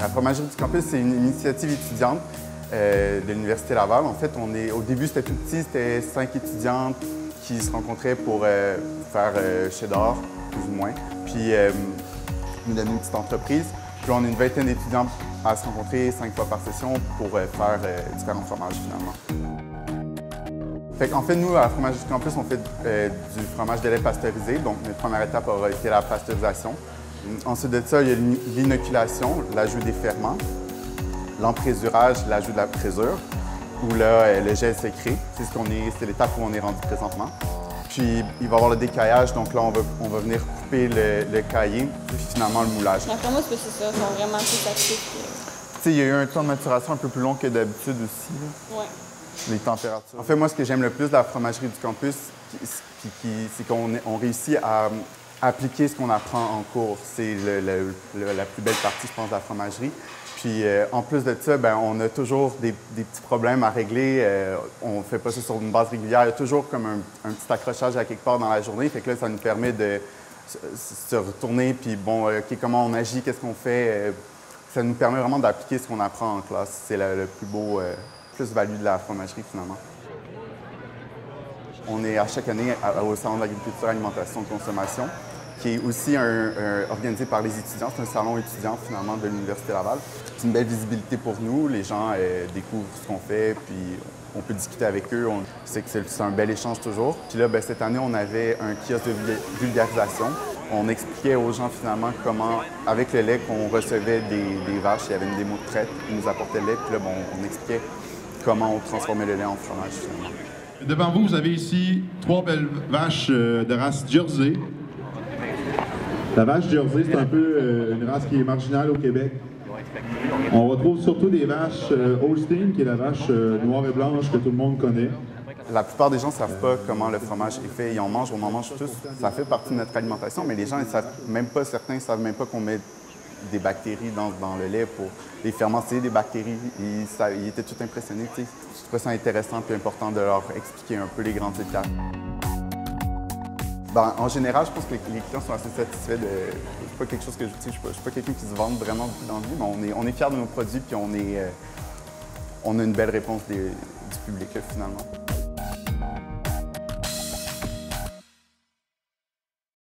La fromagerie du campus, c'est une initiative étudiante de l'Université Laval. En fait, au début, c'était tout petit, c'était 5 étudiantes qui se rencontraient pour faire cheddar, plus ou moins. Puis, nous donner une petite entreprise. Puis on a une vingtaine d'étudiants à se rencontrer 5 fois par session pour faire différents fromages, finalement. En fait, nous, à la fromagerie du campus, on fait du fromage de lait pasteurisé. Donc, notre première étape aura été la pasteurisation. Ensuite de ça, il y a l'inoculation, l'ajout des ferments, l'emprésurage, l'ajout de la présure, où là, le gel sécré. C'est l'étape où on est rendu présentement. Puis, il va y avoir le décaillage. Donc là, on va venir couper le caillé, puis finalement le moulage. D'après moi, c'est ça, ils sont vraiment plus actifs. Il y a eu un temps de maturation un peu plus long que d'habitude aussi. Oui. Les températures. En fait, moi, ce que j'aime le plus de la fromagerie du campus, c'est qu'on réussit à appliquer ce qu'on apprend en cours. C'est la plus belle partie, je pense, de la fromagerie. Puis, en plus de ça, ben, on a toujours des petits problèmes à régler. On ne fait pas ça sur une base régulière. Il y a toujours comme un petit accrochage à quelque part dans la journée. Fait que là, ça nous permet de se retourner, puis bon, OK, comment on agit, qu'est-ce qu'on fait. Ça nous permet vraiment d'appliquer ce qu'on apprend en classe. C'est le plus beau plus-value de la fromagerie, finalement. On est à chaque année au Salon d'agriculture, alimentation et consommation, qui est aussi organisé par les étudiants. C'est un salon étudiant, finalement, de l'Université Laval. C'est une belle visibilité pour nous. Les gens découvrent ce qu'on fait, puis on peut discuter avec eux. C'est que c'est un bel échange toujours. Puis là, cette année, on avait un kiosque de vulgarisation. On expliquait aux gens, finalement, comment, avec le lait qu'on recevait des vaches, il y avait une démo de traite, ils nous apportaient le lait, puis là, bon, on expliquait comment on transformait le lait en fromage, finalement. Devant vous, vous avez ici 3 belles vaches de race Jersey. La vache Jersey, c'est un peu une race qui est marginale au Québec. On retrouve surtout des vaches Holstein, qui est la vache noire et blanche que tout le monde connaît. La plupart des gens ne savent pas comment le fromage est fait. On en mange tous. Ça fait partie de notre alimentation, mais les gens ne savent même pas, certains ne savent même pas qu'on met des bactéries dans le lait pour les fermenter, des bactéries. Ils étaient tout impressionnés. Je trouvais ça intéressant et important de leur expliquer un peu les grandes étapes. En général, je pense que les clients sont assez satisfaits de... C'est pas quelque chose que je suis pas quelqu'un qui se vante vraiment beaucoup dans la vie, mais on est fiers de nos produits puis on a une belle réponse du public, finalement.